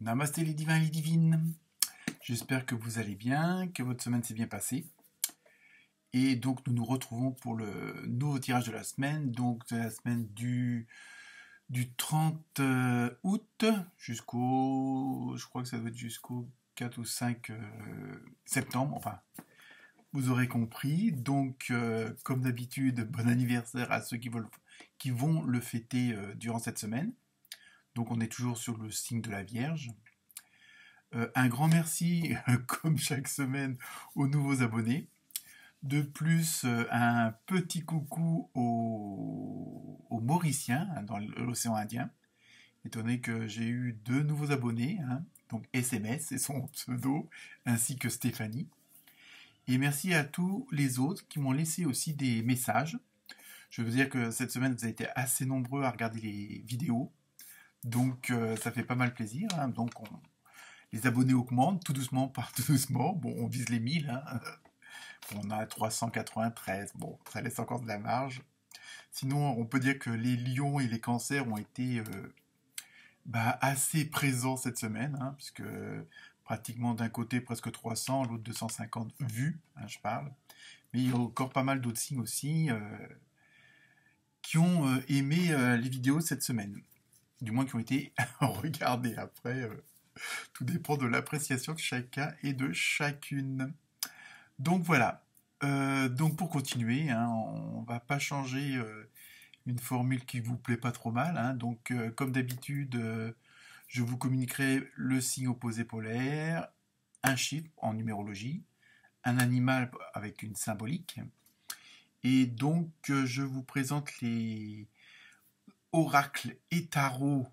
Namasté les divins et les divines. J'espère que vous allez bien, que votre semaine s'est bien passée. Et donc nous nous retrouvons pour le nouveau tirage de la semaine, donc de la semaine du 30 août jusqu'au, je crois que ça doit être jusqu'au 4 ou 5 septembre, enfin, vous aurez compris. Donc, comme d'habitude, bon anniversaire à ceux qui vont le fêter durant cette semaine. Donc on est toujours sur le signe de la Vierge. Un grand merci, comme chaque semaine, aux nouveaux abonnés. De plus, un petit coucou aux Mauriciens dans l'océan Indien. Étant donné que j'ai eu 2 nouveaux abonnés, donc SMS, c'est son pseudo, ainsi que Stéphanie. Et merci à tous les autres qui m'ont laissé aussi des messages. Je veux dire que cette semaine, vous avez été assez nombreux à regarder les vidéos. Donc, ça fait pas mal plaisir. Donc, les abonnés augmentent tout doucement par tout doucement. Bon, on vise les 1000. On a 393. Bon, ça laisse encore de la marge. Sinon, on peut dire que les lions et les cancers ont été assez présents cette semaine, puisque pratiquement d'un côté presque 300, l'autre 250 vues, je parle. Mais il y a encore pas mal d'autres signes aussi qui ont aimé les vidéos cette semaine. Du moins qui ont été regardées. Après, tout dépend de l'appréciation de chacun et de chacune. Donc voilà. Donc pour continuer, on va pas changer une formule qui vous plaît pas trop mal. Donc comme d'habitude, je vous communiquerai le signe opposé polaire, un chiffre en numérologie, un animal avec une symbolique. Et donc je vous présente les oracles et tarots.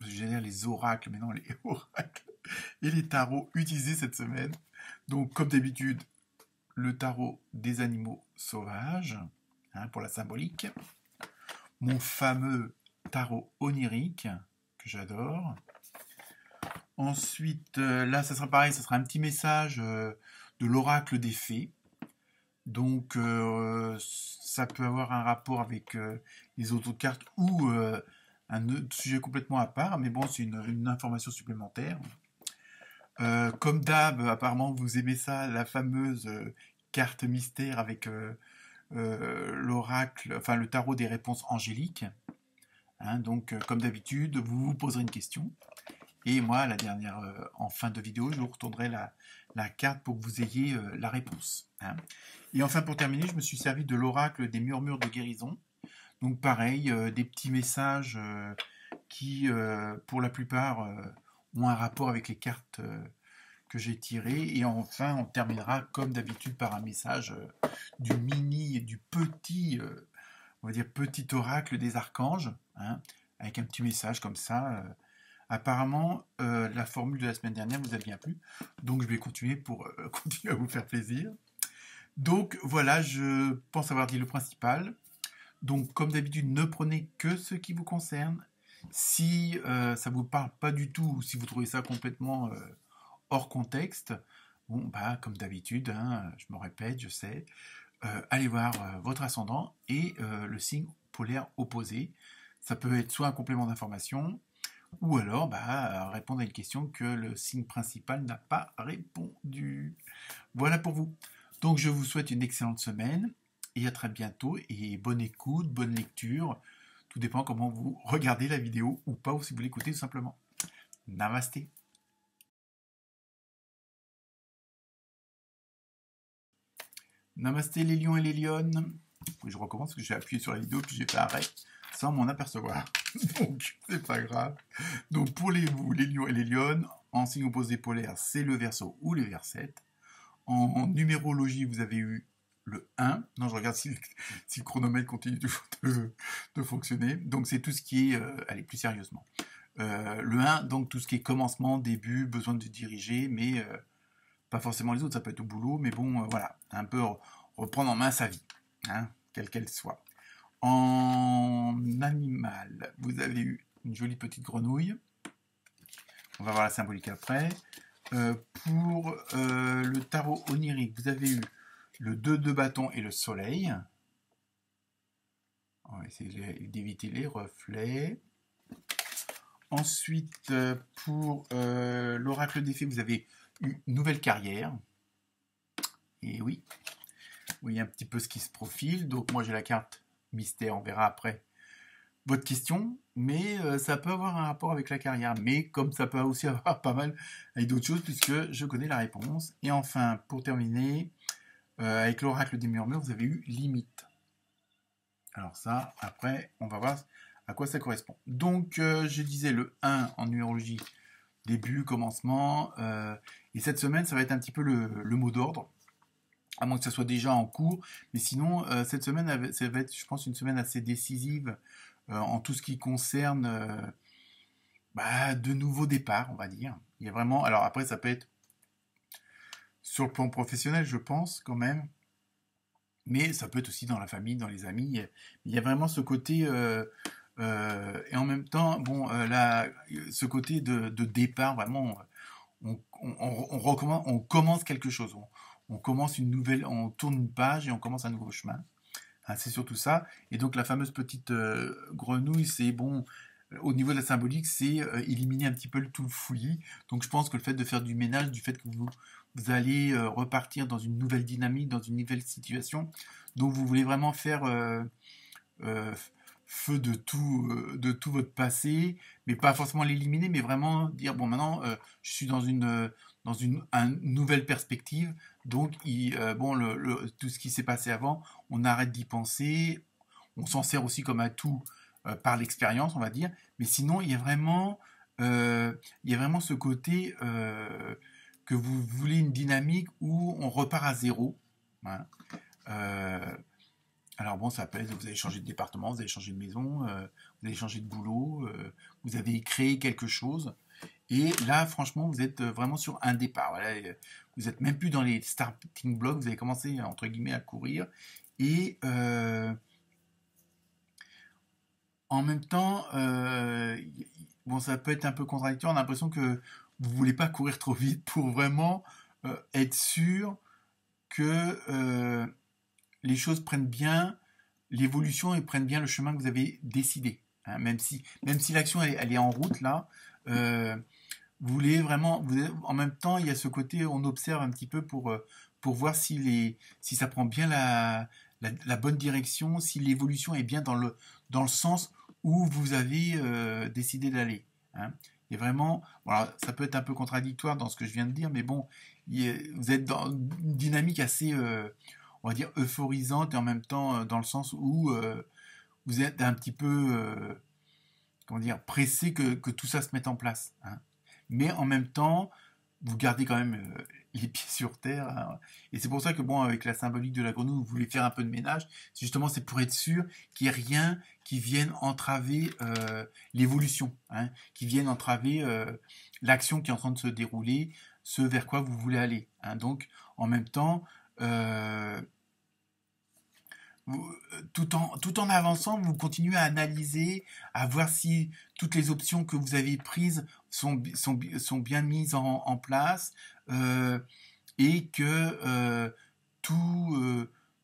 J'allais dire les oracles, mais non, les oracles et les tarots utilisés cette semaine. Donc comme d'habitude, le tarot des animaux sauvages, pour la symbolique. Mon fameux tarot onirique, que j'adore. Ensuite, là, ça sera pareil, ça sera un petit message de l'oracle des fées. Donc, ça peut avoir un rapport avec les autres cartes ou un autre sujet complètement à part, mais bon, c'est une information supplémentaire. Comme d'hab, apparemment, vous aimez ça, la fameuse carte mystère avec l'oracle, enfin le tarot des réponses angéliques. Donc, comme d'habitude, vous vous poserez une question. Et moi, en fin de vidéo, je vous retournerai la carte pour que vous ayez la réponse. Et enfin, pour terminer, je me suis servi de l'oracle des murmures de guérison. Donc, pareil, des petits messages qui, pour la plupart, ont un rapport avec les cartes que j'ai tirées. Et enfin, on terminera, comme d'habitude, par un message du petit, on va dire, petit oracle des archanges, avec un petit message comme ça. Apparemment, la formule de la semaine dernière vous a bien plu, donc je vais continuer pour continuer à vous faire plaisir. Donc voilà, je pense avoir dit le principal. Donc comme d'habitude, ne prenez que ce qui vous concerne. Si ça vous parle pas du tout, ou si vous trouvez ça complètement hors contexte, bon comme d'habitude, je me répète, je sais, allez voir votre ascendant et le signe polaire opposé. Ça peut être soit un complément d'information, ou alors répondre à une question que le signe principal n'a pas répondu. Voilà pour vous. Donc je vous souhaite une excellente semaine et à très bientôt et bonne écoute, bonne lecture. Tout dépend comment vous regardez la vidéo ou pas, ou si vous l'écoutez tout simplement. Namasté. Namasté les lions et les lionnes. Je recommence parce que j'ai appuyé sur la vidéo puis j'ai fait arrêt sans m'en apercevoir. Donc c'est pas grave. Donc pour les lions et les lionnes, en signe opposé polaire, c'est le Verseau ou le Verset. En numérologie, vous avez eu le 1. Non, je regarde si le chronomètre continue de fonctionner. Donc c'est tout ce qui est, allez plus sérieusement. Le 1, donc tout ce qui est commencement, début, besoin de diriger, mais pas forcément les autres, ça peut être au boulot, mais bon, voilà, un peu reprendre en main sa vie, quelle qu'elle soit. En animal, vous avez eu une jolie petite grenouille. On va voir la symbolique après. Pour le tarot onirique, vous avez eu le 2 de bâton et le soleil. On va essayer d'éviter les reflets. Ensuite, pour l'oracle des fées, vous avez une nouvelle carrière. Et oui, vous voyez un petit peu ce qui se profile. Donc moi j'ai la carte mystère, on verra après votre question. Mais ça peut avoir un rapport avec la carrière. Mais comme ça peut aussi avoir pas mal avec d'autres choses, puisque je connais la réponse. Et enfin, pour terminer, avec l'oracle des murmures, vous avez eu limite. Alors ça, après, on va voir à quoi ça correspond. Donc, je disais le 1 en numérologie, début, commencement. Et cette semaine, ça va être un petit peu le mot d'ordre, à moins que ça soit déjà en cours. Mais sinon, cette semaine, ça va être, je pense, une semaine assez décisive en tout ce qui concerne de nouveaux départs, on va dire. Il y a vraiment... Alors après, ça peut être sur le plan professionnel, je pense, quand même. Mais ça peut être aussi dans la famille, dans les amis. Il y a vraiment ce côté... et en même temps, bon, là, ce côté de départ, vraiment, on commence quelque chose. On commence une nouvelle, on tourne une page et on commence un nouveau chemin. Hein, c'est surtout ça. Et donc la fameuse petite grenouille, c'est bon. Au niveau de la symbolique, c'est éliminer un petit peu tout le fouillis. Donc je pense que le fait de faire du ménage, du fait que vous allez repartir dans une nouvelle dynamique, dans une nouvelle situation, donc vous voulez vraiment faire euh, feu de tout votre passé, mais pas forcément l'éliminer, mais vraiment dire bon maintenant je suis dans une nouvelle perspective, donc bon tout ce qui s'est passé avant, on arrête d'y penser, on s'en sert aussi comme atout par l'expérience, on va dire, mais sinon il y a vraiment ce côté que vous voulez une dynamique où on repart à zéro. Hein. Euh, alors bon, ça peut être, vous avez changé de département, vous avez changé de maison, vous avez changé de boulot, vous avez créé quelque chose. Et là, franchement, vous êtes vraiment sur un départ. Voilà, vous n'êtes même plus dans les starting blocks, vous avez commencé, entre guillemets, à courir. Et en même temps, bon, ça peut être un peu contradictoire, on a l'impression que vous ne voulez pas courir trop vite pour vraiment être sûr que les choses prennent bien l'évolution et prennent bien le chemin que vous avez décidé. Hein, même si l'action elle est en route là, vous voulez vraiment, en même temps, il y a ce côté, on observe un petit peu pour voir si ça prend bien la bonne direction, si l'évolution est bien dans le sens où vous avez décidé d'aller. Hein. Et vraiment, voilà, ça peut être un peu contradictoire dans ce que je viens de dire, mais bon, vous êtes dans une dynamique assez, on va dire, euphorisante et en même temps dans le sens où vous êtes un petit peu, comment dire, pressé que tout ça se mette en place. Hein. Mais en même temps, vous gardez quand même les pieds sur terre. Hein. Et c'est pour ça que, bon, avec la symbolique de la grenouille, vous voulez faire un peu de ménage. Justement, c'est pour être sûr qu'il n'y ait rien qui vienne entraver l'évolution, hein, qui vienne entraver l'action qui est en train de se dérouler, ce vers quoi vous voulez aller. Hein. Donc, en même temps, euh, tout en avançant, vous continuez à analyser, à voir si toutes les options que vous avez prises sont bien mises en place et que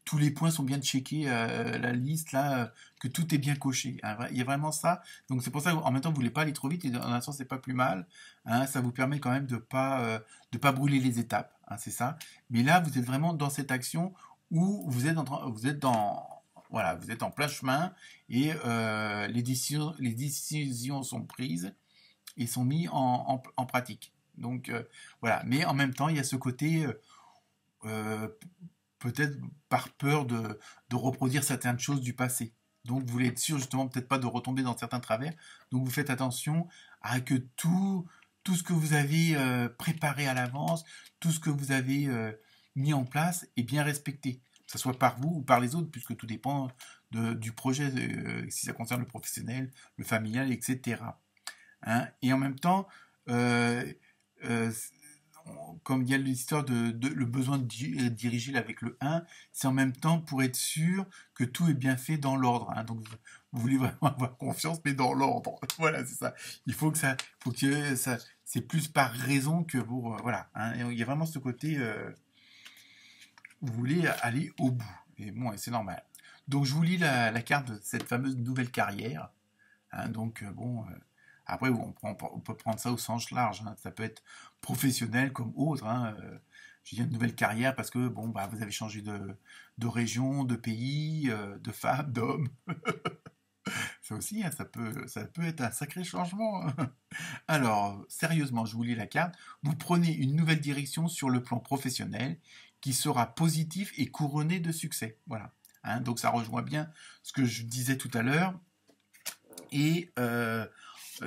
tous les points sont bien checkés, la liste, là, que tout est bien coché. Hein. Il y a vraiment ça. Donc c'est pour ça qu'en même temps, vous ne voulez pas aller trop vite et en un sens, c'est pas plus mal. Hein. Ça vous permet quand même de pas brûler les étapes. Hein, c'est ça. Mais là, vous êtes vraiment dans cette action où vous êtes voilà, vous êtes en plein chemin et les décisions sont prises et sont mises en pratique. Donc voilà, mais en même temps, il y a ce côté euh, peut-être par peur de reproduire certaines choses du passé. Donc vous voulez être sûr justement peut-être pas de retomber dans certains travers. Donc vous faites attention à que tout ce que vous avez préparé à l'avance, tout ce que vous avez mis en place est bien respecté. Que ce soit par vous ou par les autres, puisque tout dépend du projet, si ça concerne le professionnel, le familial, etc. Hein. Et en même temps, euh, euh, comme il y a l'histoire le besoin de diriger avec le 1, c'est en même temps pour être sûr que tout est bien fait dans l'ordre. Hein. Donc vous voulez vraiment avoir confiance, mais dans l'ordre. Voilà, c'est ça. Faut que ça, c'est plus par raison que pour, voilà. Hein. Il y a vraiment ce côté, vous voulez aller au bout. Et bon, et c'est normal. Donc je vous lis la carte de cette fameuse nouvelle carrière. Hein. Donc bon. Après, on peut prendre ça au sens large, hein. Ça peut être professionnel comme autre, hein. Je dis une nouvelle carrière parce que bon, bah, vous avez changé de région, de pays, de femme, d'homme. Ça aussi, hein, ça peut être un sacré changement, hein. Alors, sérieusement, je vous lis la carte. Vous prenez une nouvelle direction sur le plan professionnel qui sera positif et couronné de succès. Voilà. Hein, donc ça rejoint bien ce que je disais tout à l'heure. Et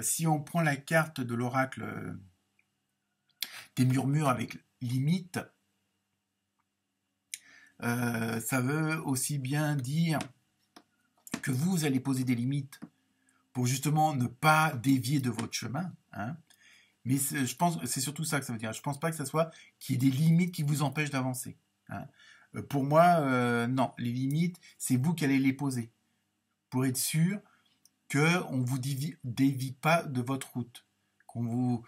si on prend la carte de l'oracle des murmures avec limite, ça veut aussi bien dire que vous allez poser des limites pour justement ne pas dévier de votre chemin. Hein. Mais je pense c'est surtout ça que ça veut dire. Je ne pense pas que ça soit qu'il y ait des limites qui vous empêchent d'avancer. Hein. Pour moi, non. Les limites, c'est vous qui allez les poser pour être sûr qu'on ne vous dévie pas de votre route, qu'on vous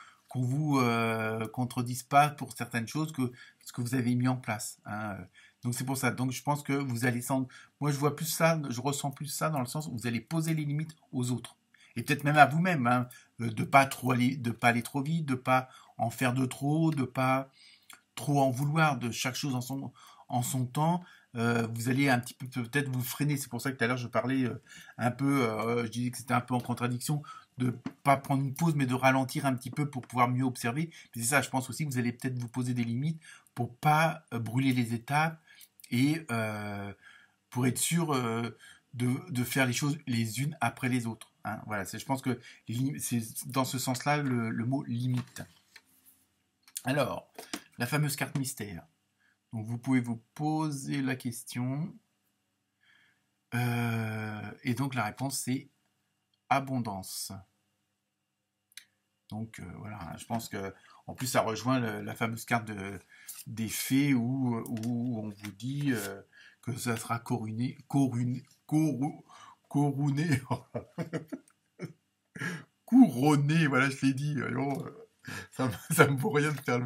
contredise pas pour certaines choses que ce que vous avez mis en place. Hein. Donc c'est pour ça. Donc je pense que vous allez moi je vois plus ça, je ressens plus ça dans le sens où vous allez poser les limites aux autres et peut-être même à vous-même, hein, de pas aller trop vite, de pas en faire de trop, de pas trop en vouloir, de chaque chose en son temps. Vous allez un petit peu peut-être vous freiner. C'est pour ça que tout à l'heure je parlais un peu, je disais que c'était un peu en contradiction de pas prendre une pause mais de ralentir un petit peu pour pouvoir mieux observer. C'est ça, je pense aussi que vous allez peut-être vous poser des limites pour pas brûler les étapes et pour être sûr de faire les choses les unes après les autres. Hein. Voilà, je pense que c'est dans ce sens-là le mot limite. Alors, la fameuse carte mystère. Donc vous pouvez vous poser la question. Et donc la réponse c'est abondance. Donc voilà, je pense que en plus ça rejoint la fameuse carte des fées où on vous dit que ça sera couronné, couronné, voilà je l'ai dit. Alors, ça me vaut rien de faire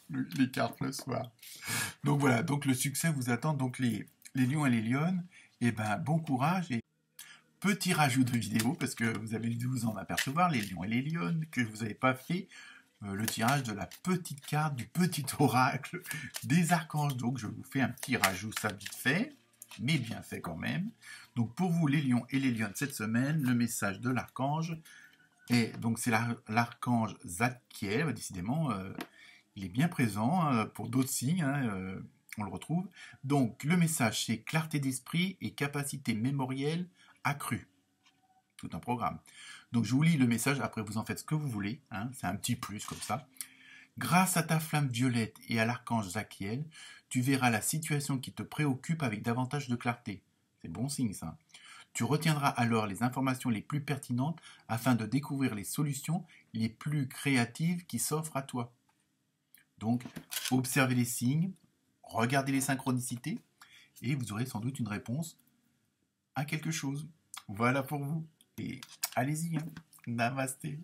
les cartes le soir. Donc voilà, donc le succès vous attend. Donc les lions et les lionnes, et ben bon courage. Et petit rajout de vidéo, parce que vous avez dû vous en apercevoir, les lions et les lionnes, que vous n'avez pas fait le tirage de la petite carte, du petit oracle des archanges. Donc je vous fais un petit rajout, ça vite fait, mais bien fait quand même. Donc pour vous les lions et les lionnes cette semaine, le message de l'archange, et donc c'est l'archange Zadkiel, décidément, il est bien présent, hein, pour d'autres signes, hein, on le retrouve. Donc le message c'est clarté d'esprit et capacité mémorielle accrue. Tout un programme. Donc je vous lis le message, après vous en faites ce que vous voulez, hein, c'est un petit plus comme ça. Grâce à ta flamme violette et à l'archange Zadkiel, tu verras la situation qui te préoccupe avec davantage de clarté. C'est bon signe ça. Tu retiendras alors les informations les plus pertinentes afin de découvrir les solutions les plus créatives qui s'offrent à toi. Donc, observez les signes, regardez les synchronicités, et vous aurez sans doute une réponse à quelque chose. Voilà pour vous. Et allez-y, hein. Namasté.